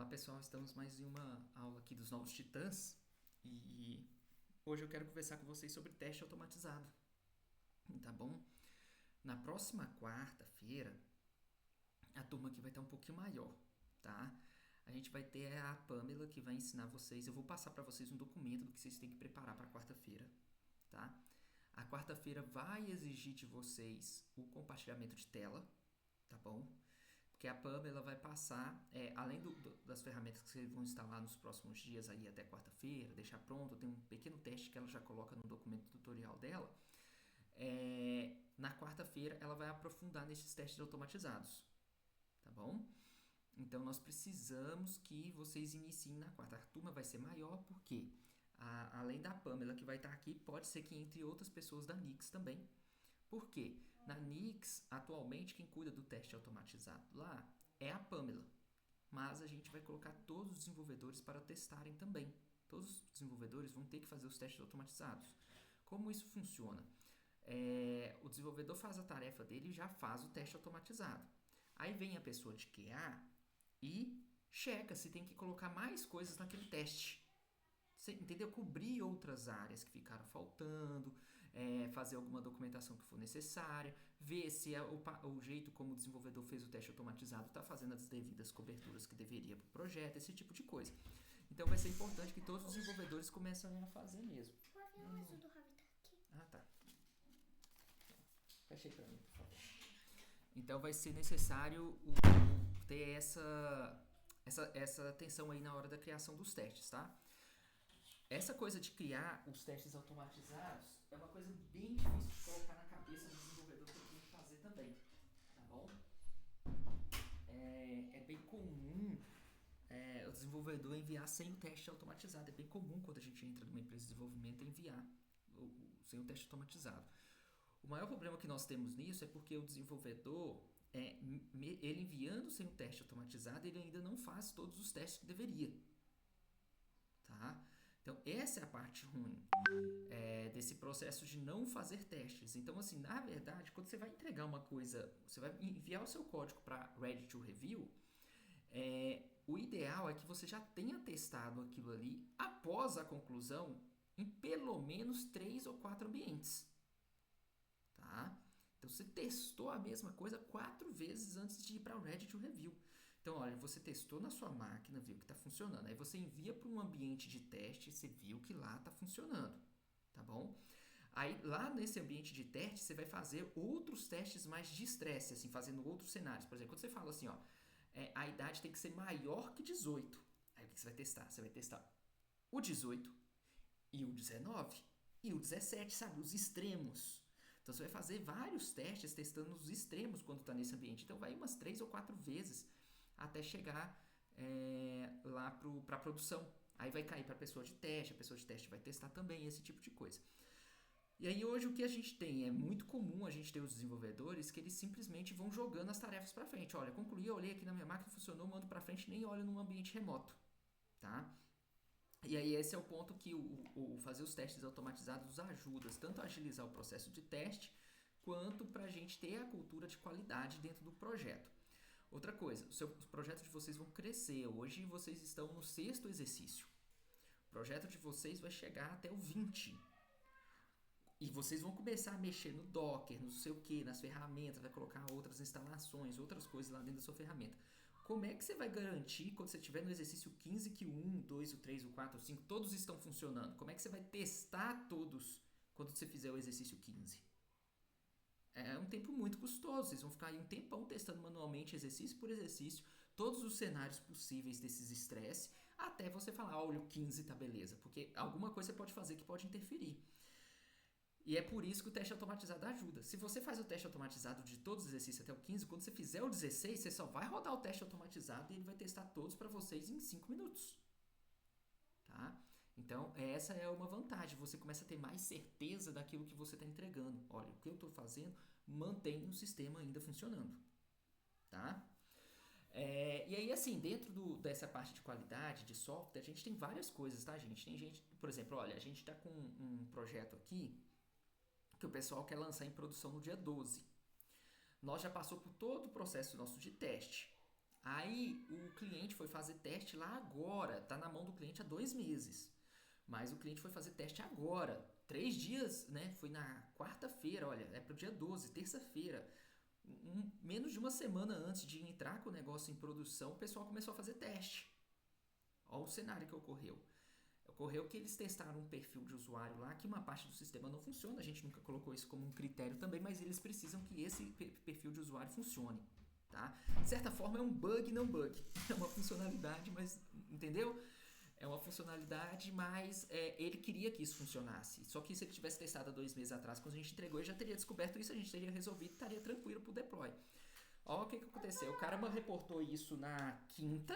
Pessoal, estamos mais em uma aula aqui dos Novos Titãs e hoje eu quero conversar com vocês sobre teste automatizado, tá bom? Na próxima quarta-feira, a turma aqui vai estar um pouquinho maior, tá? A gente vai ter a Pamela que vai ensinar vocês, eu vou passar para vocês um documento do que vocês têm que preparar para a quarta-feira, tá? A quarta-feira vai exigir de vocês o compartilhamento de tela, tá bom? Porque a Pamela vai passar, além das ferramentas que vocês vão instalar nos próximos dias aí até quarta-feira, deixar pronto, tem um pequeno teste que ela já coloca no documento tutorial dela. Na quarta-feira ela vai aprofundar nesses testes automatizados, tá bom? Então nós precisamos que vocês iniciem na quarta. A turma vai ser maior porque, além da Pamela que vai estar aqui, pode ser que entre outras pessoas da Nix também. Por quê? Na Nix, atualmente, quem cuida do teste automatizado lá é a Pamela. Mas a gente vai colocar todos os desenvolvedores para testarem também. Todos os desenvolvedores vão ter que fazer os testes automatizados. Como isso funciona? O desenvolvedor faz a tarefa dele e já faz o teste automatizado. Aí vem a pessoa de QA e checa se tem que colocar mais coisas naquele teste. Você entendeu? Cobrir outras áreas que ficaram faltando, fazer alguma documentação que for necessária, ver se o jeito como o desenvolvedor fez o teste automatizado está fazendo as devidas coberturas que deveria para o projeto, esse tipo de coisa. Então vai ser importante que todos os desenvolvedores comecem a fazer mesmo. O avião azul do Ravi tá aqui. Ah, tá. Fecha aí para mim, por favor. Então vai ser necessário ter essa atenção aí na hora da criação dos testes, tá? Essa coisa de criar os testes automatizados é uma coisa bem difícil de colocar na cabeça do desenvolvedor que ele tem que fazer também, tá bom? É bem comum o desenvolvedor enviar sem o teste automatizado. É bem comum quando a gente entra numa empresa de desenvolvimento enviar sem o teste automatizado. O maior problema que nós temos nisso é porque o desenvolvedor, ele enviando sem o teste automatizado, ele ainda não faz todos os testes que deveria, tá? Então, essa é a parte ruim desse processo de não fazer testes. Então, assim, na verdade, quando você vai entregar uma coisa, você vai enviar o seu código para Ready to Review, o ideal é que você já tenha testado aquilo ali após a conclusão em pelo menos 3 ou 4 ambientes. Tá? Então, você testou a mesma coisa 4 vezes antes de ir para o Ready to Review. Então, olha, você testou na sua máquina, viu que está funcionando. Aí você envia para um ambiente de teste, você viu que lá está funcionando, tá bom? Aí, lá nesse ambiente de teste, você vai fazer outros testes mais de estresse, assim, fazendo outros cenários. Por exemplo, quando você fala assim, ó, a idade tem que ser maior que 18. Aí, o que você vai testar? Você vai testar o 18 e o 19 e o 17, sabe? Os extremos. Então, você vai fazer vários testes testando os extremos quando está nesse ambiente. Então, vai umas 3 ou 4 vezes até chegar lá para a produção. Aí vai cair para a pessoa de teste vai testar também, esse tipo de coisa. E aí hoje o que a gente tem? É muito comum a gente ter os desenvolvedores que eles simplesmente vão jogando as tarefas para frente. Olha, concluí, eu olhei aqui na minha máquina, funcionou, mando para frente, nem olho num ambiente remoto, tá? E aí esse é o ponto que o fazer os testes automatizados ajuda tanto a agilizar o processo de teste, quanto para a gente ter a cultura de qualidade dentro do projeto. Outra coisa, os projetos de vocês vão crescer. Hoje vocês estão no 6º exercício. O projeto de vocês vai chegar até o 20. E vocês vão começar a mexer no Docker, no sei o que, nas ferramentas, vai colocar outras instalações, outras coisas lá dentro da sua ferramenta. Como é que você vai garantir, quando você estiver no exercício 15, que o 1, o 2, o 3, o 4, o 5, todos estão funcionando? Como é que você vai testar todos quando você fizer o exercício 15? É um tempo muito custoso, vocês vão ficar aí um tempão testando manualmente, exercício por exercício, todos os cenários possíveis desses estresse, até você falar, olha, o 15 tá beleza, porque alguma coisa você pode fazer que pode interferir. E é por isso que o teste automatizado ajuda. Se você faz o teste automatizado de todos os exercícios até o 15, quando você fizer o 16, você só vai rodar o teste automatizado e ele vai testar todos para vocês em 5 minutos. Tá? Então, essa é uma vantagem. Você começa a ter mais certeza daquilo que você está entregando. Olha, o que eu estou fazendo mantém o sistema ainda funcionando. Tá? E aí, assim, dentro dessa parte de qualidade, de software, a gente tem várias coisas, tá, gente? Tem gente, por exemplo, olha, a gente está com um projeto aqui que o pessoal quer lançar em produção no dia 12. Nós já passou por todo o processo nosso de teste. Aí o cliente foi fazer teste lá agora, tá na mão do cliente há 2 meses. Mas o cliente foi fazer teste agora, 3 dias, né? Foi na quarta-feira, olha, é pro dia 12, terça-feira. Menos de uma semana antes de entrar com o negócio em produção, o pessoal começou a fazer teste. Olha o cenário que ocorreu. Ocorreu que eles testaram um perfil de usuário lá, que uma parte do sistema não funciona, a gente nunca colocou isso como um critério também, mas eles precisam que esse perfil de usuário funcione. Tá? De certa forma é um bug, não bug. É uma funcionalidade, mas entendeu? É uma funcionalidade, mas ele queria que isso funcionasse. Só que se ele tivesse testado há 2 meses atrás, quando a gente entregou, ele já teria descoberto isso, a gente teria resolvido e estaria tranquilo pro deploy. Olha o que aconteceu. O cara reportou isso na quinta,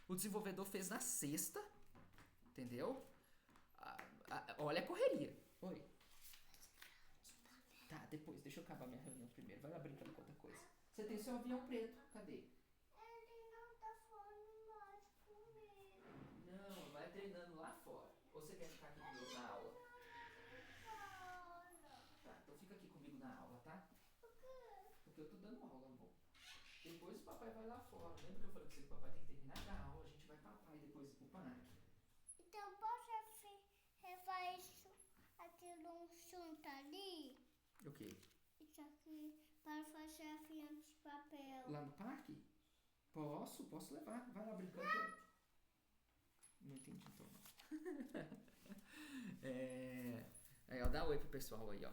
o desenvolvedor fez na sexta, entendeu? Olha a correria. Oi. Tá, depois, deixa eu acabar minha reunião primeiro. Vai lá brincando com outra coisa. Você tem seu avião preto, cadê? Ele não tá falando mais comigo. Não, vai treinando lá fora. Ou você quer ficar aqui comigo na aula? Tá, então fica aqui comigo na aula, tá? Por quê? Porque eu tô dando aula, amor. Depois o papai vai lá fora. Lembra que eu falei com você que o papai tem que terminar da aula, a gente vai papai e depois ir pro parque? Então posso levar isso aqui num junto ali? O quê? Isso aqui para fazer avião de papel. Lá no parque? Posso levar. Vai lá brincando. Não entendi então não. Aí, ó, dá oi pro pessoal aí, ó.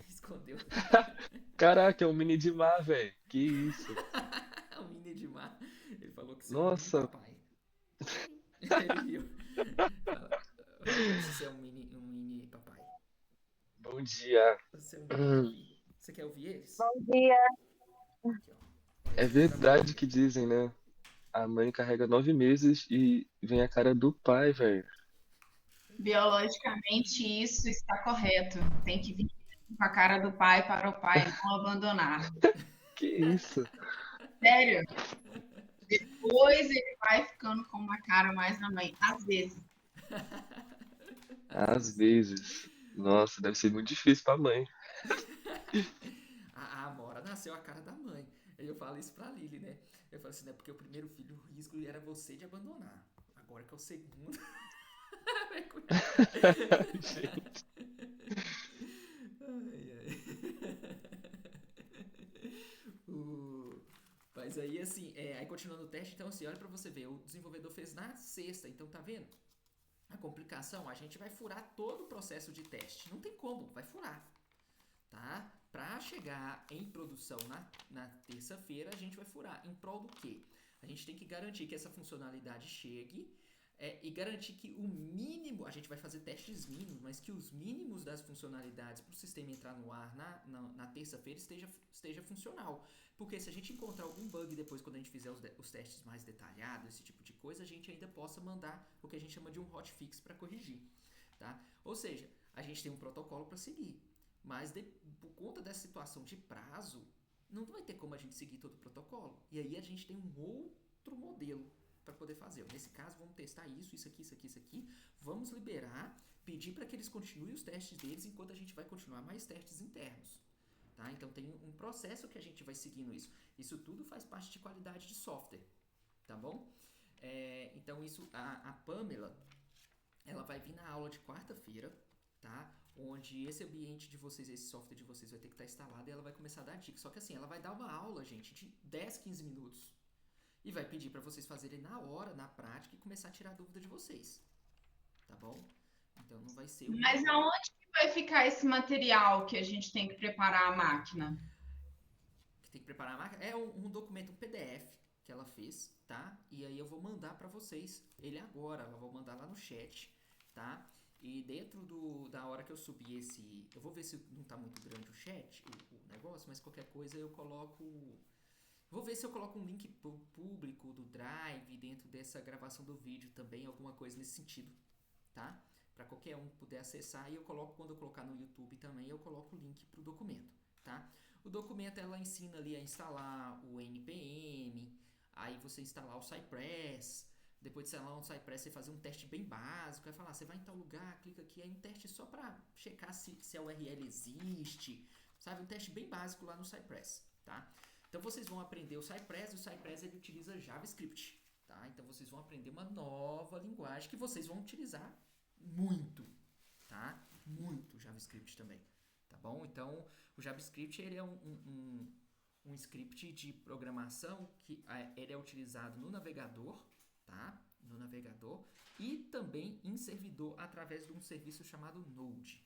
Escondeu. Caraca, é um mini de mar, velho. Que isso? O Mini Edmar. Ele falou que você é um mini Nossa, papai. Ele riu. Fala se você é um mini papai. bom dia. Você é um mini Hum, papi. Você quer ouvir eles? Bom dia. Aqui, ó. Olha, é esse aqui é pra verdade mamãe. que dizem, né? A mãe carrega 9 meses e vem a cara do pai, velho. Biologicamente, isso está correto. Tem que vir com a cara do pai para o pai não abandonar. Que isso? Sério, depois ele vai ficando com uma cara mais na mãe. Às vezes. Às Às vezes. vezes. Nossa, deve ser muito difícil pra mãe. A Amora nasceu a cara da mãe. Aí eu falo isso pra Lili, né? Eu falo assim, né? Porque o primeiro filho, o risco era você de abandonar. Agora que é o segundo. Vai com a Gente. Ai, ai. O- Mas aí, assim, aí continuando o teste, então, assim, olha pra você ver, o desenvolvedor fez na sexta, então tá vendo? A complicação, a gente vai furar todo o processo de teste. Não tem como, vai furar, tá? Pra chegar em produção na terça-feira, a gente vai furar. Em prol do quê? A gente tem que garantir que essa funcionalidade chegue e garantir que o mínimo, a gente vai fazer testes mínimos, mas que os mínimos das funcionalidades para o sistema entrar no ar na terça-feira esteja funcional. Porque se a gente encontrar algum bug depois, quando a gente fizer os testes mais detalhados, esse tipo de coisa, a gente ainda possa mandar o que a gente chama de um hotfix para corrigir. Tá? Ou seja, a gente tem um protocolo para seguir. Mas por conta dessa situação de prazo, não vai ter como a gente seguir todo o protocolo. E aí a gente tem um outro modelo para poder fazer. Nesse caso, vamos testar isso aqui. Vamos liberar, pedir para que eles continuem os testes deles enquanto a gente vai continuar mais testes internos. Tá? Então tem um processo que a gente vai seguindo isso. Isso tudo faz parte de qualidade de software. Tá bom? Então isso, a Pamela, ela vai vir na aula de quarta-feira, tá? Onde esse ambiente de vocês, esse software de vocês vai ter que estar instalado e ela vai começar a dar dicas. Só que assim, ela vai dar uma aula, gente, de 10, 15 minutos. E vai pedir para vocês fazerem na hora, na prática, e começar a tirar a dúvida de vocês. Tá bom? Então não vai ser uma Mas aula. aonde que vai ficar esse material que a gente tem que preparar a máquina? Que tem que preparar a máquina. É um documento, um PDF que ela fez, tá? E aí eu vou mandar para vocês ele agora. Eu vou mandar lá no chat, tá? E dentro da hora que eu subir esse... Eu vou ver se não tá muito grande o chat, o negócio, mas qualquer coisa eu coloco... Vou ver se eu coloco um link público do Drive dentro dessa gravação do vídeo também, alguma coisa nesse sentido, tá? Para qualquer um poder acessar, e eu coloco, quando eu colocar no YouTube também, eu coloco o link pro documento, tá? O documento, ela ensina ali a instalar o NPM, aí você instalar o Cypress, depois de instalar o Cypress, você fazer um teste bem básico, vai falar, você vai em tal lugar, clica aqui, aí um teste só para checar se a URL existe, sabe? Um teste bem básico lá no Cypress, tá? Então vocês vão aprender o Cypress, e o Cypress ele utiliza JavaScript, tá? Então vocês vão aprender uma nova linguagem que vocês vão utilizar muito, tá? Muito JavaScript também, tá bom? Então o JavaScript ele é um script de programação que ele é utilizado no navegador, tá? No navegador e também em servidor através de um serviço chamado Node,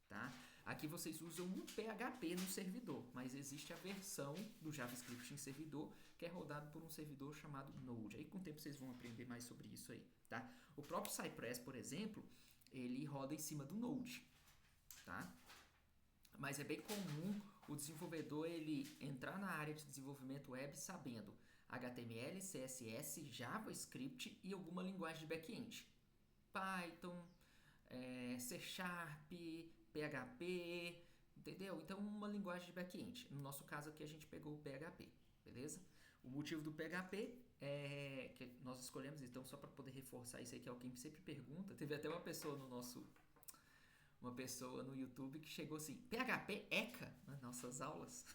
tá? Aqui vocês usam um PHP no servidor, mas existe a versão do JavaScript em servidor que é rodado por um servidor chamado Node. Aí com o tempo vocês vão aprender mais sobre isso aí, tá? O próprio Cypress, por exemplo, ele roda em cima do Node, tá? Mas é bem comum o desenvolvedor ele entrar na área de desenvolvimento web sabendo HTML, CSS, JavaScript e alguma linguagem de back-end. Python, C Sharp, PHP, entendeu? Então uma linguagem de back-end. No nosso caso aqui a gente pegou o PHP, beleza? O motivo do PHP é que nós escolhemos, então só para poder reforçar isso aí que alguém sempre pergunta, teve até uma pessoa no YouTube que chegou assim, PHP ECA nas nossas aulas.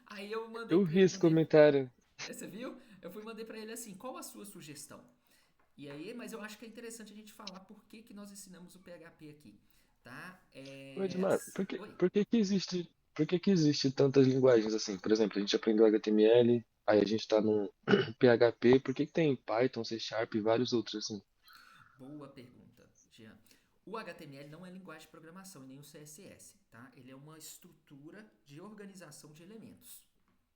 Aí eu mandei Eu pra vi ele, esse comentário. você viu? Eu mandei pra ele assim, qual a sua sugestão? E aí, mas eu acho que é interessante a gente falar por que nós ensinamos o PHP aqui, tá? Ô, Edmar, por que, Oi. por que que existe tantas linguagens assim? Por exemplo, a gente aprendeu HTML, aí a gente tá no PHP, por que que tem Python, C Sharp e vários outros assim? Boa pergunta, Jean. O HTML não é linguagem de programação e nem o CSS, tá? Ele é uma estrutura de organização de elementos,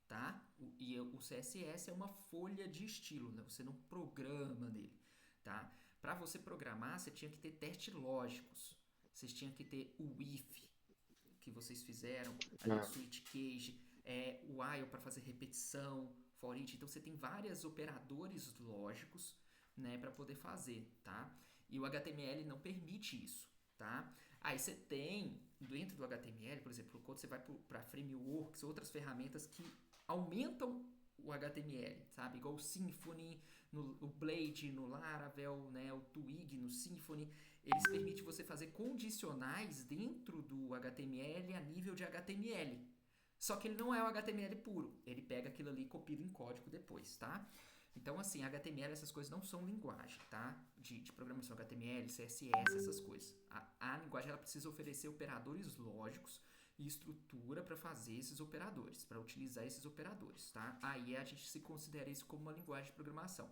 tá? E o CSS é uma folha de estilo, né? Você não programa nele, tá? Para você programar, você tinha que ter testes lógicos. Vocês tinham que ter o if que vocês fizeram, ali o Ah, switch case, o while para fazer repetição, for each. Então você tem vários operadores lógicos, né, para poder fazer, tá? E o HTML não permite isso, tá? Aí você tem dentro do HTML, por exemplo, quando você vai para frameworks, outras ferramentas que aumentam o HTML, sabe? Igual o Symfony, o Blade no Laravel, né? O Twig no Symfony. Eles permitem você fazer condicionais dentro do HTML a nível de HTML. Só que ele não é o HTML puro. Ele pega aquilo ali e copia em código depois, tá? Então, assim, HTML, essas coisas não são linguagem, tá? De programação HTML, CSS, essas coisas. A linguagem, ela precisa oferecer operadores lógicos e estrutura para fazer esses operadores, para utilizar esses operadores, tá? Aí a gente se considera isso como uma linguagem de programação.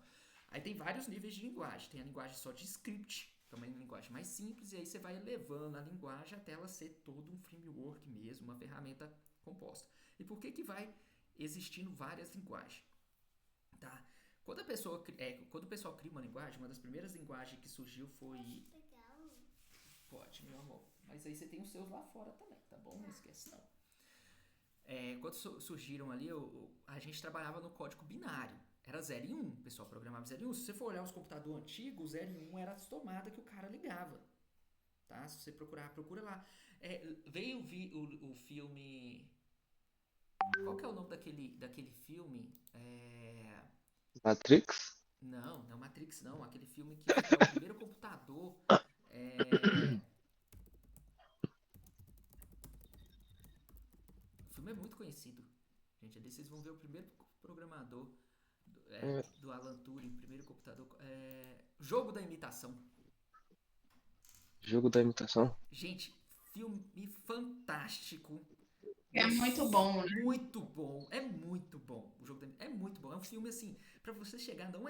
Aí tem vários níveis de linguagem. Tem a linguagem só de script, que é uma linguagem mais simples, e aí você vai elevando a linguagem até ela ser todo um framework mesmo, uma ferramenta composta. E por que vai existindo várias linguagens? Tá? Quando o pessoal cria uma linguagem, uma das primeiras linguagens que surgiu foi... Posso pegar um? Pode, meu amor. Mas aí você tem os seus lá fora também, tá bom? Não esquece não. Quando surgiram ali, a gente trabalhava no código binário. Era 0 e 1, o pessoal programava 0 e 1. Se você for olhar os computadores antigos, 0 e 1 era as tomadas que o cara ligava. Tá? Se você procura lá. Veio o filme... Qual que é o nome daquele filme? Matrix? Não, não Matrix não. Aquele filme que é o primeiro computador. O filme é muito conhecido. Gente, ali vocês vão ver o primeiro programador É, do Alan Turing, primeiro computador. Jogo da imitação. jogo da imitação? Gente, filme fantástico. É Nossa, muito bom, né? muito bom. É muito bom. O jogo é muito bom. É um filme assim, pra você chegar, não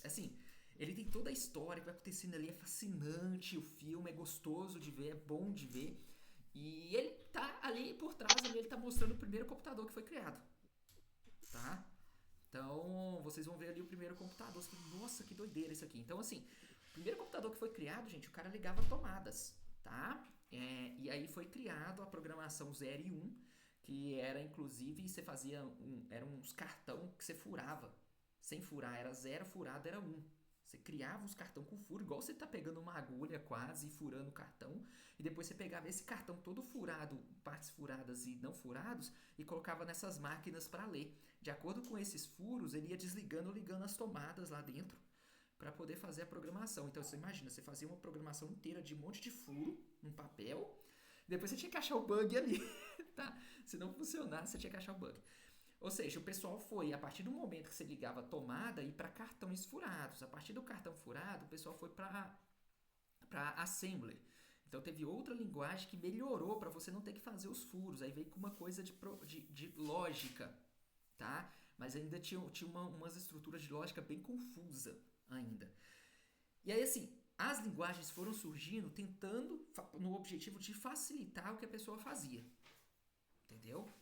assim, ele tem toda a história que vai acontecendo ali, é fascinante o filme, é gostoso de ver, é bom de ver. E ele tá ali por trás, ele tá mostrando o primeiro computador que foi criado. Tá? Então, vocês vão ver ali o primeiro computador. Você fala, nossa, que doideira isso aqui. Então, assim, o primeiro computador que foi criado, gente, o cara ligava tomadas, tá? E aí foi criado a programação 0 e 1, que era, inclusive, você fazia eram uns cartão que você furava. Sem furar, era 0, furado era 1. Você criava os cartão com furo, igual você tá pegando uma agulha quase e furando o cartão. E depois você pegava esse cartão todo furado, partes furadas e não furados, e colocava nessas máquinas para ler. De acordo com esses furos, ele ia desligando ou ligando as tomadas lá dentro para poder fazer a programação. Então você imagina, você fazia uma programação inteira de um monte de furo num papel, Depois você tinha que achar o bug ali, tá? Se não funcionasse, você tinha que achar o bug. Ou seja, o pessoal foi, a partir do momento que você ligava a tomada, ir para cartões furados. A partir do cartão furado, o pessoal foi para assembler. Então teve outra linguagem que melhorou para você não ter que fazer os furos. Aí veio com uma coisa de lógica, tá? Mas ainda tinha umas estruturas de lógica bem confusa ainda. E aí assim, as linguagens foram surgindo tentando, no objetivo de facilitar o que a pessoa fazia. Entendeu?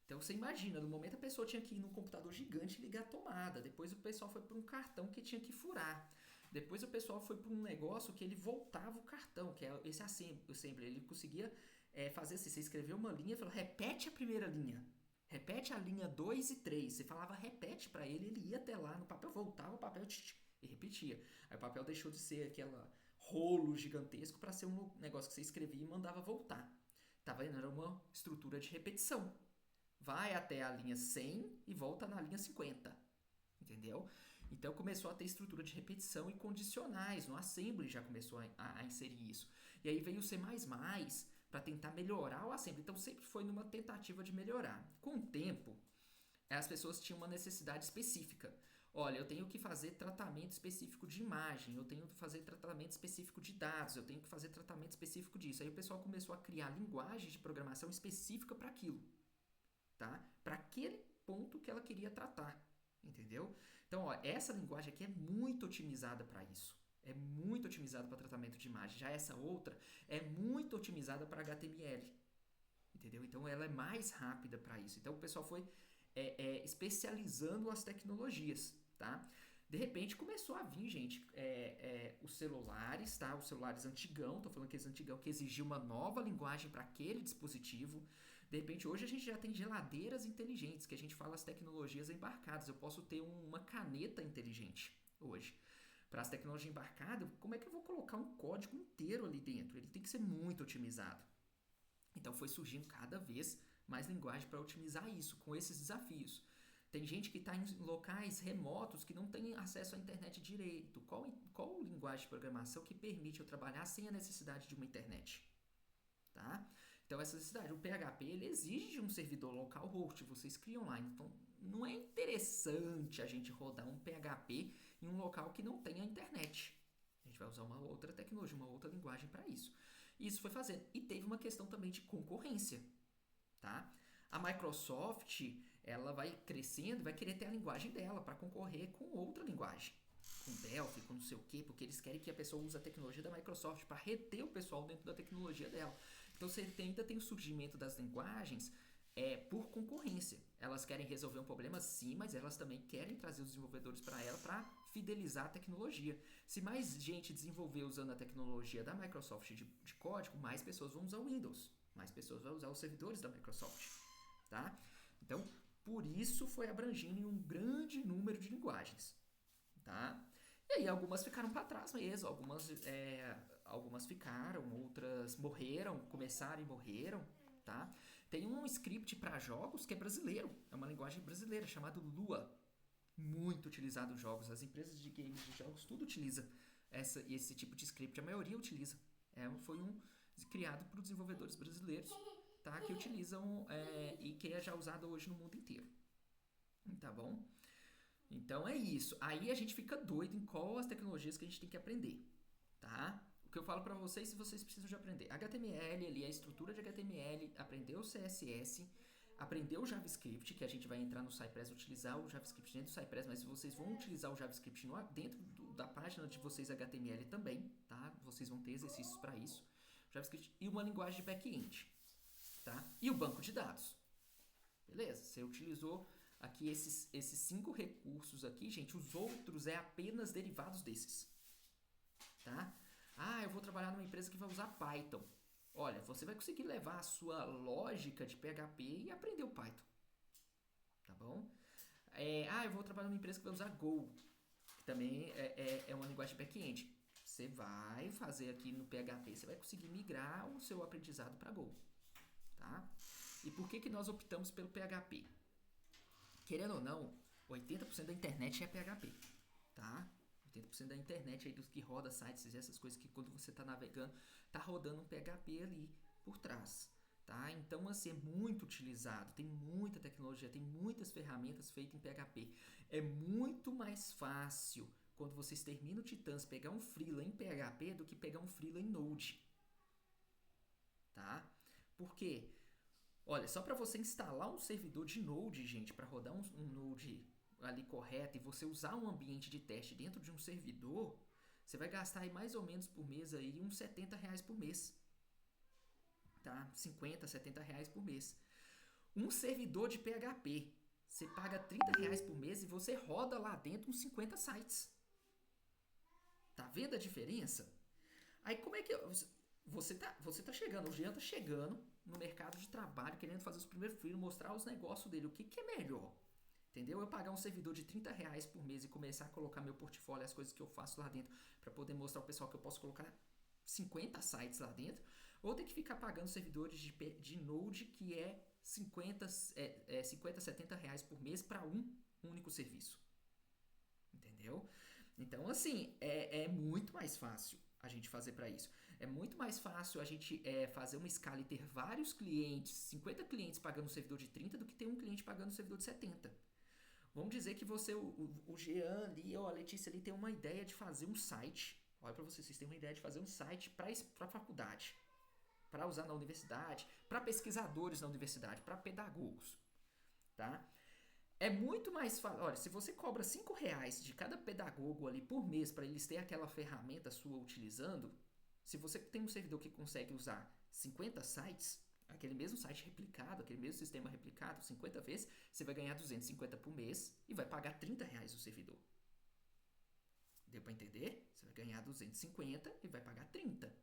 Então você imagina, no momento a pessoa tinha que ir num computador gigante e ligar a tomada. Depois o pessoal foi para um cartão que tinha que furar. Depois o pessoal foi para um negócio que ele voltava o cartão, que é esse assembly. Ele conseguia fazer assim, você escreveu uma linha e falou, repete a primeira linha. Repete a linha 2 e 3. Você falava repete para ele, ele ia até lá no papel, voltava o papel e repetia. Aí o papel deixou de ser aquela rolo gigantesco para ser um negócio que você escrevia e mandava voltar. Tá vendo? Era uma estrutura de repetição. Vai até a linha 100 e volta na linha 50. Entendeu? Então começou a ter estrutura de repetição e condicionais. No Assembly já começou a inserir isso. E aí veio o C++ para tentar melhorar o Assembly. Então sempre foi numa tentativa de melhorar. Com o tempo, as pessoas tinham uma necessidade específica. Olha, eu tenho que fazer tratamento específico de imagem, eu tenho que fazer tratamento específico de dados, eu tenho que fazer tratamento específico disso. Aí o pessoal começou a criar linguagem de programação específica para aquilo, tá? Para aquele ponto que ela queria tratar, entendeu? Então, ó, essa linguagem aqui é muito otimizada para isso. É muito otimizada para tratamento de imagem. Já essa outra é muito otimizada para HTML, entendeu? Então, ela é mais rápida para isso. Então, o pessoal foi especializando as tecnologias, tá? De repente começou a vir, gente, os celulares, tá? Os celulares antigão, tô falando aqueles antigão que exigiam uma nova linguagem para aquele dispositivo. De repente hoje a gente já tem geladeiras inteligentes, que a gente fala as tecnologias embarcadas. Eu posso ter uma caneta inteligente hoje. Para as tecnologias embarcadas, como é que eu vou colocar um código inteiro ali dentro? Ele tem que ser muito otimizado. Então foi surgindo cada vez mais linguagem para otimizar isso, com esses desafios. Tem gente que está em locais remotos que não tem acesso à internet direito. Qual linguagem de programação que permite eu trabalhar sem a necessidade de uma internet? Tá? Então essa necessidade, o PHP ele exige de um servidor local host, vocês criam lá. Então não é interessante a gente rodar um PHP em um local que não tenha internet. A gente vai usar uma outra tecnologia, uma outra linguagem para isso. Isso foi fazendo. E teve uma questão também de concorrência. Tá? A Microsoft ela vai crescendo e vai querer ter a linguagem dela para concorrer com outra linguagem, com Delphi, com não sei o quê, porque eles querem que a pessoa use a tecnologia da Microsoft para reter o pessoal dentro da tecnologia dela. Então você ainda tem o surgimento das linguagens por concorrência. Elas querem resolver um problema sim, mas elas também querem trazer os desenvolvedores para ela para fidelizar a tecnologia. Se mais gente desenvolver usando a tecnologia da Microsoft de código, mais pessoas vão usar o Windows. Mais pessoas vão usar os servidores da Microsoft, tá? Então, por isso foi abrangindo em um grande número de linguagens, tá? E aí algumas ficaram para trás mesmo, algumas ficaram, outras morreram, começaram e morreram, tá? Tem um script para jogos que é brasileiro, é uma linguagem brasileira chamada Lua, muito utilizado em jogos. As empresas de games de jogos tudo utiliza esse tipo de script, a maioria utiliza. Foi criado por desenvolvedores brasileiros, tá? Que utilizam e que é já usado hoje no mundo inteiro, tá bom? Então é isso. Aí a gente fica doido em qual as tecnologias que a gente tem que aprender, tá? O que eu falo para vocês, se vocês precisam de aprender HTML, ali a estrutura de HTML, aprender o CSS, aprender o JavaScript, que a gente vai entrar no Cypress, utilizar o JavaScript dentro do Cypress, mas vocês vão utilizar o JavaScript dentro da página de vocês HTML também, tá? Vocês vão ter exercícios para isso. JavaScript e uma linguagem de back-end, tá? E o banco de dados. Beleza? Você utilizou aqui esses 5 recursos aqui, gente. Os outros apenas derivados desses, tá? Eu vou trabalhar numa empresa que vai usar Python. Olha, você vai conseguir levar a sua lógica de PHP e aprender o Python, tá bom? Eu vou trabalhar numa empresa que vai usar Go, que também é uma linguagem back-end. Você vai fazer aqui no PHP, você vai conseguir migrar o seu aprendizado para Go, tá? E por que nós optamos pelo PHP? Querendo ou não, 80% da internet é PHP, tá? 80% da internet aí dos que roda sites e essas coisas que quando você está navegando, tá rodando um PHP ali, por trás, tá? Então, assim, é muito utilizado, tem muita tecnologia, tem muitas ferramentas feitas em PHP. É muito mais fácil quando vocês terminam o Titãs pegar um freela em PHP do que pegar um freela em Node, tá? Por quê? Olha, só para você instalar um servidor de Node, gente, para rodar um Node ali correto e você usar um ambiente de teste dentro de um servidor, você vai gastar aí mais ou menos por mês aí uns R$ 70 por mês, tá? 50, R$ 70 por mês. Um servidor de PHP, você paga R$ 30 por mês e você roda lá dentro uns 50 sites. Tá vendo a diferença? Aí como é que você tá chegando, o Jean tá chegando no mercado de trabalho, querendo fazer os primeiros freelas, mostrar os negócios dele, o que é melhor? Entendeu? Eu pagar um servidor de R$ 30 por mês e começar a colocar meu portfólio, as coisas que eu faço lá dentro, para poder mostrar ao pessoal que eu posso colocar 50 sites lá dentro, ou ter que ficar pagando servidores de Node que é 50, R$ 70 por mês para um único serviço. Entendeu? Então, assim, é muito mais fácil a gente fazer para isso. É muito mais fácil a gente fazer uma escala e ter vários clientes, 50 clientes pagando um servidor de 30 do que ter um cliente pagando um servidor de 70. Vamos dizer que você, o Jean ali, ou a Letícia ali, tem uma ideia de fazer um site. Olha para vocês têm uma ideia de fazer um site para a faculdade, para usar na universidade, para pesquisadores na universidade, para pedagogos, tá? É muito mais fácil. Olha, se você cobra R$ 5 de cada pedagogo ali por mês para eles terem aquela ferramenta sua utilizando, se você tem um servidor que consegue usar 50 sites, aquele mesmo site replicado, aquele mesmo sistema replicado 50 vezes, você vai ganhar 250 por mês e vai pagar R$ 30 o servidor. Deu para entender? Você vai ganhar 250 e vai pagar 30.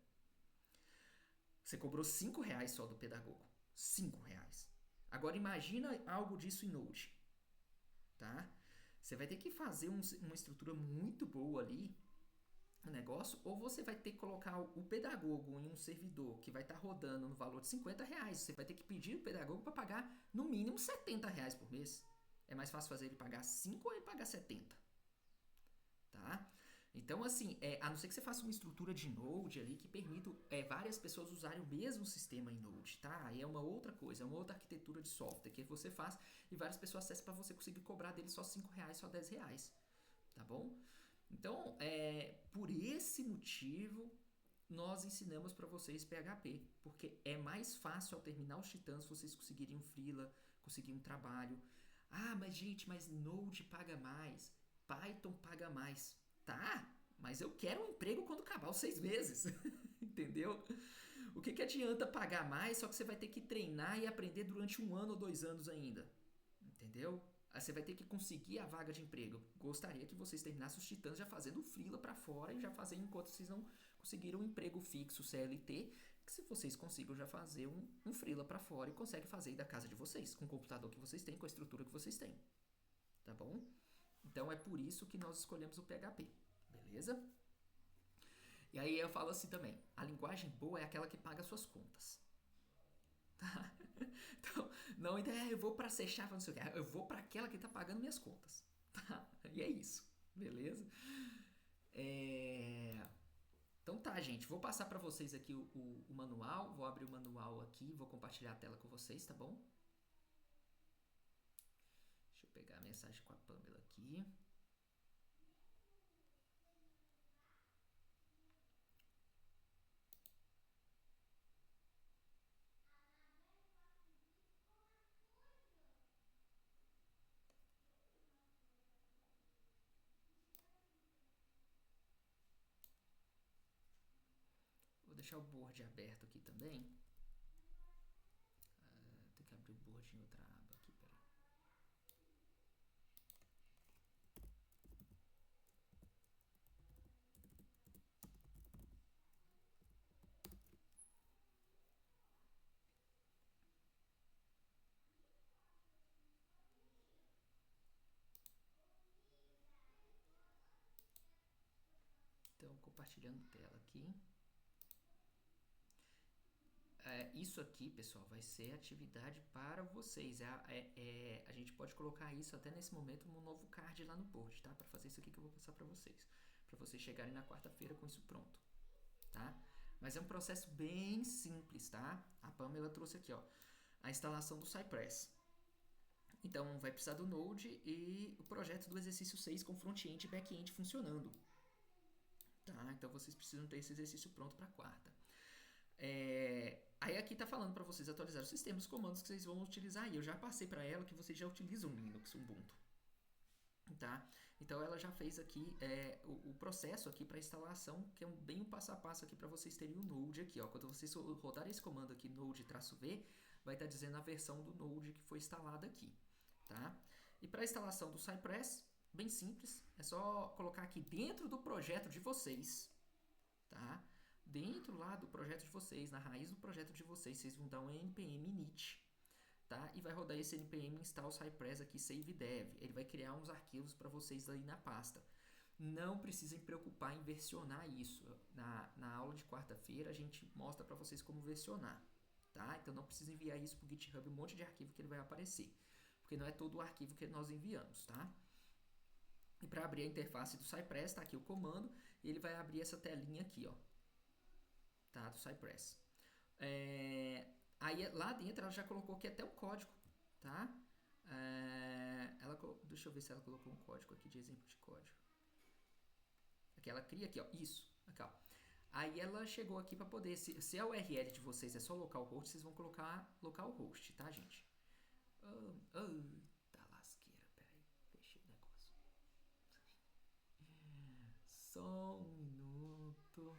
Você cobrou R$ 5 só do pedagogo. R$ 5. Agora imagina algo disso em Node. Tá? Você vai ter que fazer uma estrutura muito boa ali, o negócio, ou você vai ter que colocar o pedagogo em um servidor que vai estar rodando no valor de R$ 50. Você vai ter que pedir o pedagogo para pagar no mínimo R$ 70 por mês. É mais fácil fazer ele pagar 5 ou ele pagar 70. Tá? Então, assim, a não ser que você faça uma estrutura de Node ali que permita várias pessoas usarem o mesmo sistema em Node, tá? Aí é uma outra coisa, é uma outra arquitetura de software que você faz e várias pessoas acessam para você conseguir cobrar dele só R$ 5, só R$ 10, tá bom? Então, por esse motivo, nós ensinamos para vocês PHP, porque é mais fácil ao terminar os Titãs vocês conseguirem um freela, conseguirem um trabalho. Ah, mas gente, mas Node paga mais, Python paga mais. Tá, mas eu quero um emprego quando acabar os 6 meses, entendeu? O que adianta pagar mais, só que você vai ter que treinar e aprender durante 1 ano ou 2 anos ainda, entendeu? Aí você vai ter que conseguir a vaga de emprego. Eu gostaria que vocês terminassem os Titãs já fazendo freela pra fora e já fazendo enquanto vocês não conseguiram um emprego fixo, CLT, que se vocês consigam já fazer um freela pra fora e conseguem fazer da casa de vocês, com o computador que vocês têm, com a estrutura que vocês têm, tá bom? Então é por isso que nós escolhemos o PHP, beleza? E aí eu falo assim também, a linguagem boa é aquela que paga suas contas. Tá? Então, não eu vou pra C Sharp, não sei o que, eu vou pra aquela que tá pagando minhas contas. Tá? E é isso, beleza? Então tá, gente, vou passar pra vocês aqui o manual, vou abrir o manual aqui, vou compartilhar a tela com vocês, tá bom? Deixa eu pegar a mensagem com a Pamela aqui. Vou deixar o board aberto aqui também. Tem que abrir o board em outra aba aqui, peraí. Então, compartilhando tela aqui. Isso aqui, pessoal, vai ser atividade para vocês. A gente pode colocar isso até nesse momento no novo card lá no board, tá? Para fazer isso aqui que eu vou passar para vocês. Para vocês chegarem na quarta-feira com isso pronto, tá? Mas é um processo bem simples, tá? A Pamela trouxe aqui, ó, a instalação do Cypress. Então, vai precisar do Node e o projeto do exercício 6 com front-end e back-end funcionando. Tá? Então, vocês precisam ter esse exercício pronto para quarta. Aí aqui está falando para vocês atualizar o sistema, os comandos que vocês vão utilizar aí. Eu já passei para ela que vocês já utilizam Linux, Ubuntu. Tá? Então ela já fez aqui o processo aqui para instalação, que é bem um passo a passo aqui para vocês terem o Node aqui. Ó. Quando vocês rodarem esse comando aqui, Node-V, vai estar dizendo a versão do Node que foi instalada aqui. Tá? E para a instalação do Cypress, bem simples, é só colocar aqui dentro do projeto de vocês, tá? Dentro lá do projeto de vocês, na raiz do projeto de vocês vão dar um npm init, tá? E vai rodar esse npm install cypress aqui save dev. Ele vai criar uns arquivos para vocês aí na pasta. Não precisem preocupar em versionar isso. Na aula de quarta-feira a gente mostra para vocês como versionar, tá? Então não precisa enviar isso para o GitHub, um monte de arquivo que ele vai aparecer, porque não é todo o arquivo que nós enviamos, tá? E para abrir a interface do Cypress, tá aqui o comando, e ele vai abrir essa telinha aqui, ó, tá? Do Cypress. Aí lá dentro ela já colocou aqui até um código, tá? Deixa eu ver se ela colocou um código aqui de exemplo de código. Aqui ela cria aqui, ó, isso, aqui, ó. Aí ela chegou aqui para poder, se a URL de vocês é só localhost, vocês vão colocar localhost, tá, gente? Tá lasqueira, peraí, fechei o negócio. Só um minuto.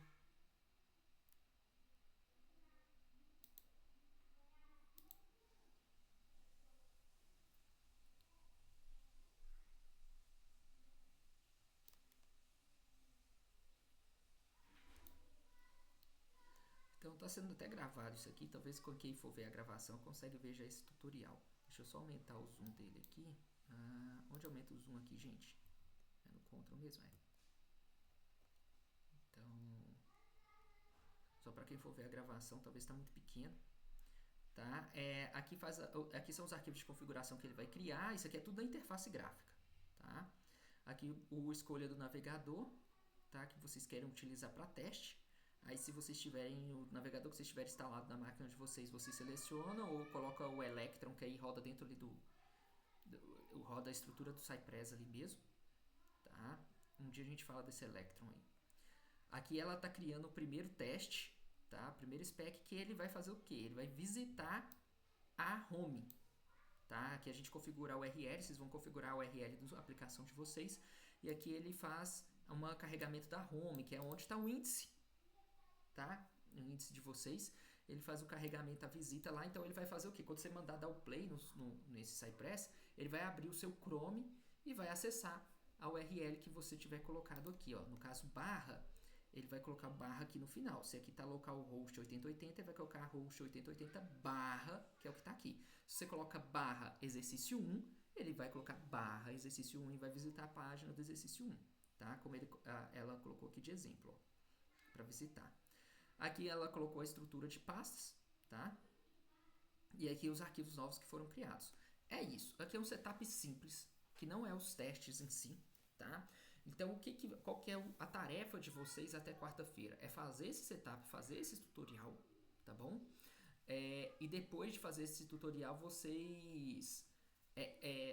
Então tá sendo até gravado isso aqui, talvez quem for ver a gravação consegue ver já esse tutorial. Deixa eu só aumentar o zoom dele aqui. Onde aumenta o zoom aqui, gente? É no Ctrl mesmo, Então, só para quem for ver a gravação, talvez está muito pequeno, tá? Aqui são os arquivos de configuração que ele vai criar. Isso aqui é tudo da interface gráfica, tá? Aqui o escolha do navegador, tá? Que vocês querem utilizar para teste. Aí se vocês tiverem o navegador que vocês tiverem instalado na máquina de vocês, vocês selecionam ou coloca o Electron, que aí roda dentro ali roda a estrutura do Cypress ali mesmo, tá? Um dia a gente fala desse Electron aí. Aqui ela está criando o primeiro teste, tá? Primeiro spec, que ele vai fazer o quê? Ele vai visitar a home, tá? Aqui a gente configura a URL, vocês vão configurar a URL da aplicação de vocês, e aqui ele faz um carregamento da home, que é onde está o índice, tá? O índice de vocês. Ele faz o carregamento, a visita lá. Então ele vai fazer o quê? Quando você mandar dar o play nesse Cypress, ele vai abrir o seu Chrome e vai acessar a URL que você tiver colocado aqui, ó. No caso barra, ele vai colocar barra aqui no final. Se aqui tá localhost 8080, ele vai colocar host 8080 barra, que é o que tá aqui. Se você coloca barra exercício 1, ele vai colocar barra exercício 1 e vai visitar a página do exercício 1, tá? Como ela colocou aqui de exemplo, ó, para visitar. Aqui ela colocou a estrutura de pastas, tá? E aqui os arquivos novos que foram criados. É isso. Aqui é um setup simples, que não é os testes em si, tá? Então, qual que é a tarefa de vocês até quarta-feira? É fazer esse setup, fazer esse tutorial, tá bom? E depois de fazer esse tutorial, vocês,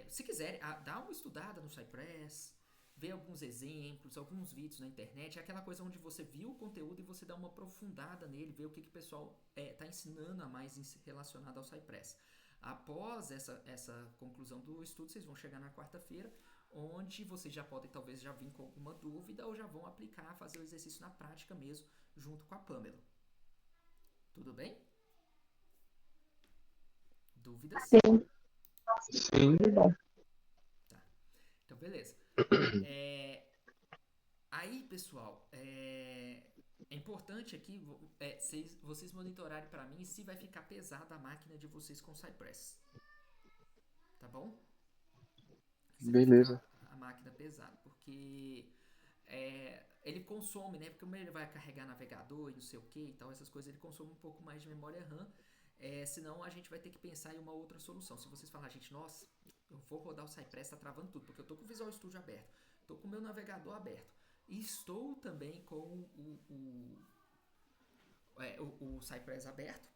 se quiserem, dá uma estudada no Cypress, ver alguns exemplos, alguns vídeos na internet, é aquela coisa onde você viu o conteúdo e você dá uma aprofundada nele, ver o que o pessoal está ensinando a mais relacionado ao Cypress. Após essa conclusão do estudo, vocês vão chegar na quarta-feira, onde vocês já podem talvez já vir com alguma dúvida ou já vão aplicar, fazer o exercício na prática mesmo, junto com a Pamela. Tudo bem? Dúvidas? Sim. Sim. Tá. Então, beleza. Aí, pessoal, é importante aqui vocês monitorarem para mim se vai ficar pesada a máquina de vocês com Cypress. Tá bom? Se Beleza. a máquina pesada, porque ele consome, né? Porque como ele vai carregar navegador e não sei o que e tal, essas coisas, ele consome um pouco mais de memória RAM. Senão a gente vai ter que pensar em uma outra solução. Se vocês falarem, gente, nossa, eu vou rodar o Cypress, tá travando tudo, porque eu tô com o Visual Studio aberto, tô com o meu navegador aberto, e estou também com o Cypress aberto,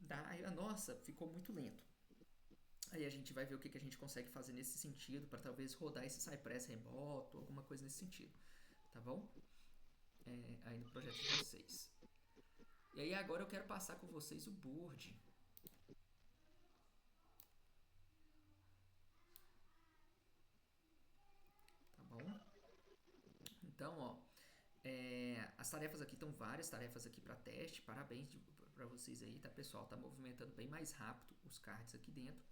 tá? Aí, nossa, ficou muito lento. Aí a gente vai ver o que a gente consegue fazer nesse sentido para talvez rodar esse Cypress remoto, alguma coisa nesse sentido, tá bom? Aí no projeto de vocês. E aí agora eu quero passar com vocês o board. Tá bom? Então, ó, as tarefas aqui estão várias tarefas aqui para teste. Parabéns para vocês aí, tá, pessoal? Tá movimentando bem mais rápido os cards aqui dentro.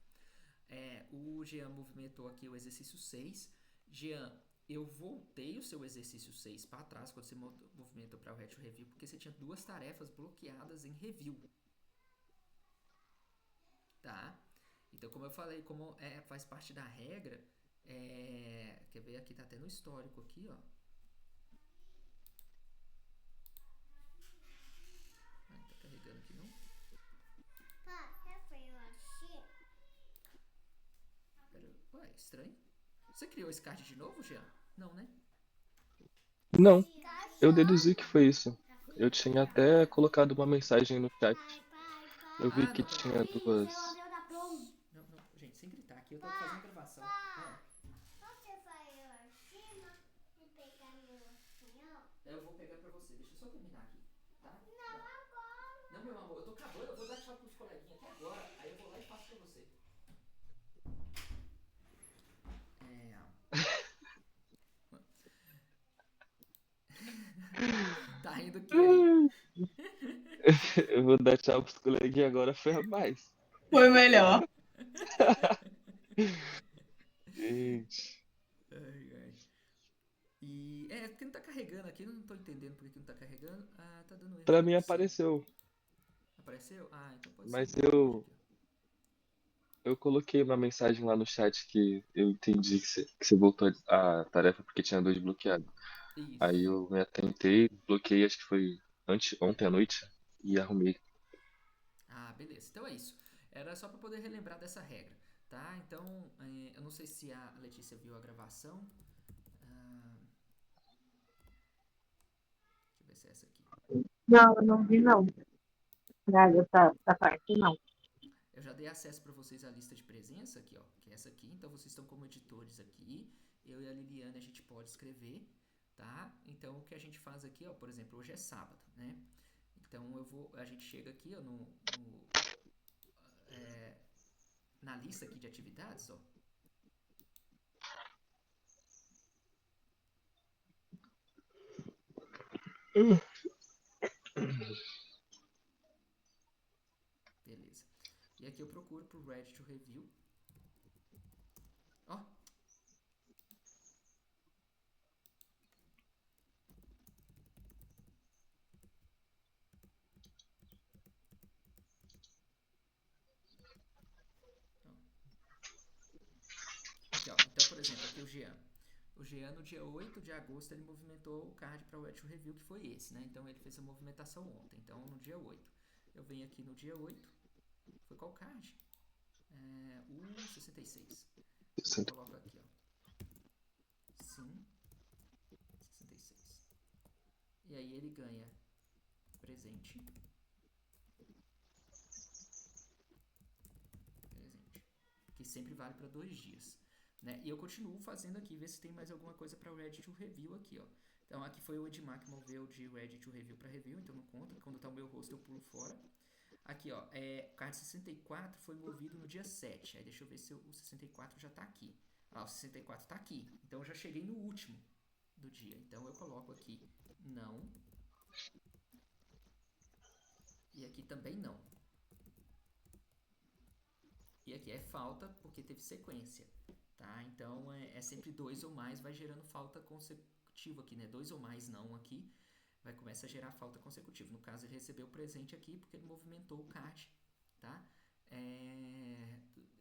O Jean movimentou aqui o exercício 6. Jean, eu voltei o seu exercício 6 para trás quando você movimentou para o Retro Review, porque você tinha duas tarefas bloqueadas em review. Tá? Então, como eu falei, como faz parte da regra, quer ver aqui, tá até no histórico aqui, ó. Tá carregando aqui, não? Pá, já foi o achei. Ué, estranho. Você criou esse card de novo, Jean? Não, né? Não, eu deduzi que foi isso. Eu tinha até colocado uma mensagem no chat. Eu vi que não, tinha duas. Não, gente, sem gritar aqui, eu tô fazendo gravação. Você vai lá em cima e pegar meu pinhão? Eu vou pegar pra você, deixa eu só terminar aqui, tá? Não, agora. Não, meu amor, eu tô acabando, eu vou dar tchau pros coleguinhas aqui agora, aí eu vou lá e faço pra você. Tá rindo o que aí? Eu vou dar tchau pros coleguinhas agora, foi a mais. Foi melhor. Gente. Ai. E porque não tá carregando aqui, eu não tô entendendo por que não tá carregando. Ah, tá dando erro Pra de mim conexão. apareceu, Apareceu? Ah, então pode mas ser. eu coloquei uma mensagem lá no chat que eu entendi que você voltou a tarefa porque tinha dois bloqueados. Aí Isso. eu me atentei, bloqueei, acho que foi ontem à noite, e arrumei. Ah, beleza. Então é isso. Era só pra poder relembrar dessa regra, tá? Então, eu não sei se a Letícia viu a gravação. Deixa eu ver se é essa aqui. Não, eu não vi não. Essa parte não. Eu já dei acesso para vocês à lista de presença aqui, ó, que é essa aqui. Então vocês estão como editores aqui. Eu e a Liliane a gente pode escrever, tá? Então o que a gente faz aqui, ó, por exemplo, hoje é sábado, né? Então a gente chega aqui, ó, na lista aqui de atividades, ó. Beleza. E aqui eu procuro pro Ready to Review. Ó. Aqui, ó. Então, por exemplo, aqui o Jean. O Jean, no dia 8 de agosto, ele movimentou o card para o Ready to Review, que foi esse, né? Então, ele fez a movimentação ontem. Então, no dia 8. Eu venho aqui no dia 8. Foi qual card? O 66. Eu coloco aqui, ó. Sim. 66. E aí ele ganha presente. Que sempre vale para 2 dias. Né? E eu continuo fazendo aqui, ver se tem mais alguma coisa para o Ready to Review aqui, ó. Então aqui foi o Edmar que moveu de Ready to Review para Review, então não conta. Quando tá o meu rosto eu pulo fora. Aqui, ó, o card 64 foi movido no dia 7. Aí deixa eu ver se o 64 já tá aqui. Ah, o 64 tá aqui. Então eu já cheguei no último do dia. Então eu coloco aqui não. E aqui também não. E aqui é falta porque teve sequência, tá? Então é sempre 2 ou mais, vai gerando falta consecutiva aqui, né? 2 ou mais não aqui, vai começar a gerar falta consecutiva. No caso, ele recebeu o presente aqui porque ele movimentou o card, tá?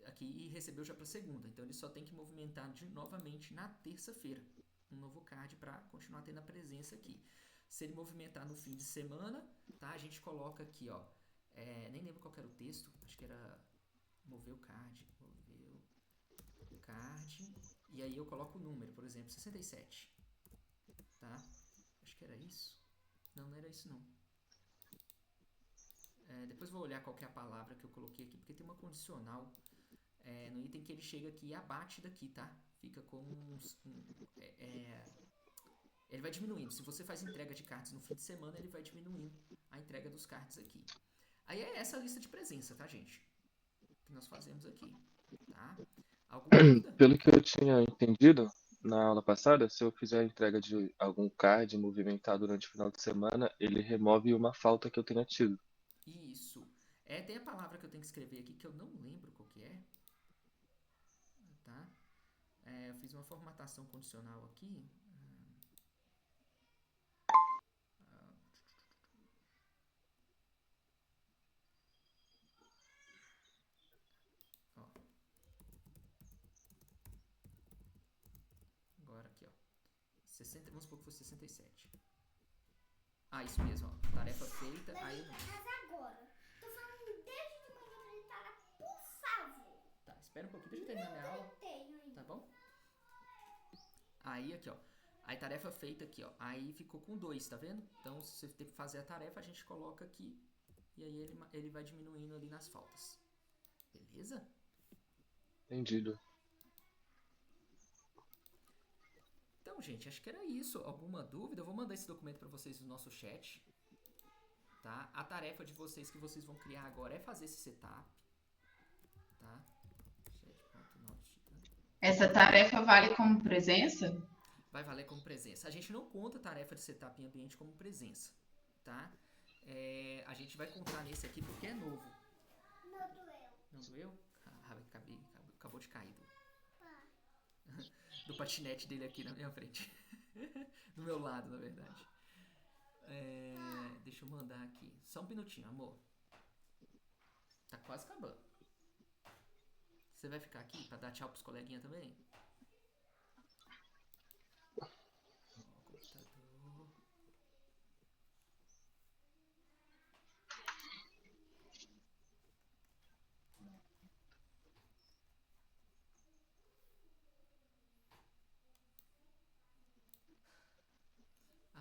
Aqui e recebeu já para segunda. Então ele só tem que movimentar novamente na terça-feira um novo card para continuar tendo a presença aqui. Se ele movimentar no fim de semana, tá? A gente coloca aqui, ó. Nem lembro qual era o texto, acho que era mover o card, e aí eu coloco o número, por exemplo, 67, tá? Acho que era isso. Não era isso não. Depois vou olhar qual que é a palavra que eu coloquei aqui, porque tem uma condicional no item que ele chega aqui e abate daqui, tá? Fica com ele vai diminuindo. Se você faz entrega de cards no fim de semana, ele vai diminuindo a entrega dos cards aqui. Aí é essa a lista de presença, tá, gente? Que nós fazemos aqui, tá? Alguma dúvida? Pelo que eu tinha entendido na aula passada, se eu fizer a entrega de algum card movimentado durante o final de semana, ele remove uma falta que eu tenha tido. Isso. Tem a palavra que eu tenho que escrever aqui que eu não lembro qual que é, tá? Eu fiz uma formatação condicional aqui. Ó. Agora aqui, ó. 60, vamos supor que fosse 67. Isso mesmo, ó. Tarefa feita. Aí Davi, mas agora, tô falando desde de manhã pra ele parar, por favor. Tá, espera um pouquinho, deixa eu terminar minha aula, Eu tenho ainda. tá bom? Aí aqui, ó. Aí tarefa feita aqui, ó. Aí ficou com 2, tá vendo? Então, se você tem que fazer a tarefa, a gente coloca aqui. E aí ele vai diminuindo ali nas faltas. Beleza? Entendido. Então, gente, acho que era isso. Alguma dúvida? Eu vou mandar esse documento para vocês no nosso chat. Tá? A tarefa de vocês que vocês vão criar agora é fazer esse setup. Tá? Essa tarefa vale como presença? Vai valer como presença. A gente não conta a tarefa de setup em ambiente como presença. Tá? A gente vai contar nesse aqui porque é novo. Não doeu. Não doeu? Acabou de cair do patinete dele aqui na minha frente. Do meu lado, na verdade. Deixa eu mandar aqui. Só um minutinho, amor. Tá quase acabando. Você vai ficar aqui pra dar tchau pros coleguinhas também? Computador.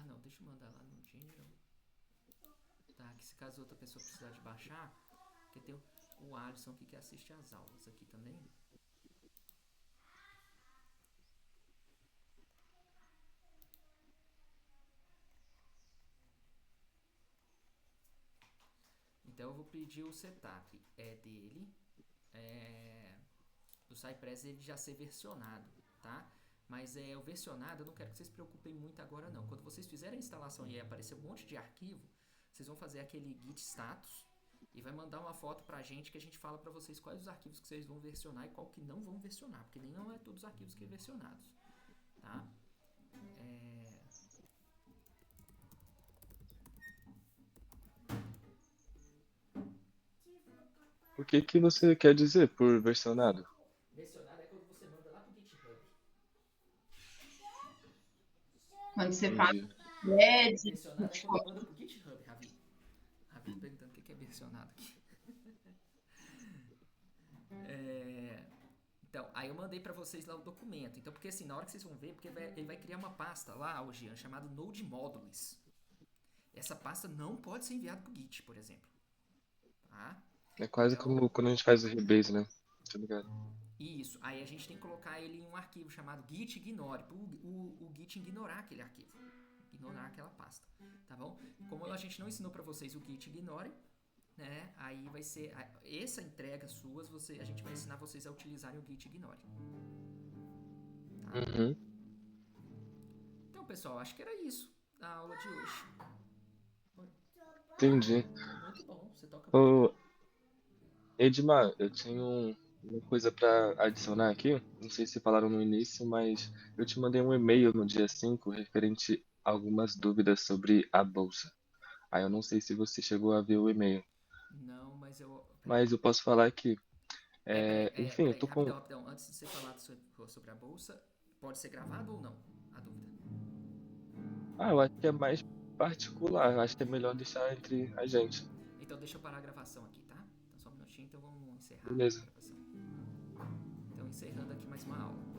Não, deixa eu mandar lá no General. Tá, que se caso outra pessoa precisar de baixar, porque tem o Alisson aqui que assiste às aulas aqui também. Então eu vou pedir o setup dele, do Cypress ele já ser versionado, tá? Mas o versionado eu não quero que vocês se preocupem muito agora não. Quando vocês fizerem a instalação e aparecer um monte de arquivo, vocês vão fazer aquele git status e vai mandar uma foto pra gente que a gente fala pra vocês quais os arquivos que vocês vão versionar e qual que não vão versionar, porque nem não é todos os arquivos que é versionados, tá? O que você quer dizer por versionado? Versionado é quando você manda lá pro GitHub. Quando você fala Entendi. Versionado é quando manda pro GitHub, Ravi. Ravi perguntando o que é versionado aqui. Então, aí eu mandei pra vocês lá o documento. Então, porque assim, na hora que vocês vão ver, porque ele vai criar uma pasta lá, o Jean, chamada Node Modules. Essa pasta não pode ser enviada pro Git, por exemplo. Tá? É quase como quando a gente faz o Rebase, né? Tá ligado? Isso. Aí a gente tem que colocar ele em um arquivo chamado git ignore, o Git ignorar aquele arquivo. Ignorar aquela pasta. Tá bom? Como a gente não ensinou pra vocês o git ignore, né? Aí vai ser essa entrega suas, a gente vai ensinar vocês a utilizarem o git ignore. Tá? Uhum. Então, pessoal, acho que era isso da aula de hoje. Entendi. Muito bom. Você toca Ô, Edmar, eu tenho uma coisa pra adicionar aqui. Não sei se falaram no início, mas eu te mandei um e-mail no dia 5 referente a algumas dúvidas sobre a bolsa. Aí eu não sei se você chegou a ver o e-mail, Não, mas mas eu posso falar que, enfim, eu peraí, tô com. rapidão. Antes de você falar sobre a bolsa, pode ser gravado ou não? A dúvida. Eu acho que é mais particular. Eu acho que é melhor deixar entre a gente. Então deixa eu parar a gravação aqui, tá? Então só um minutinho, então vamos encerrar a Beleza. gravação. Então encerrando aqui mais uma aula.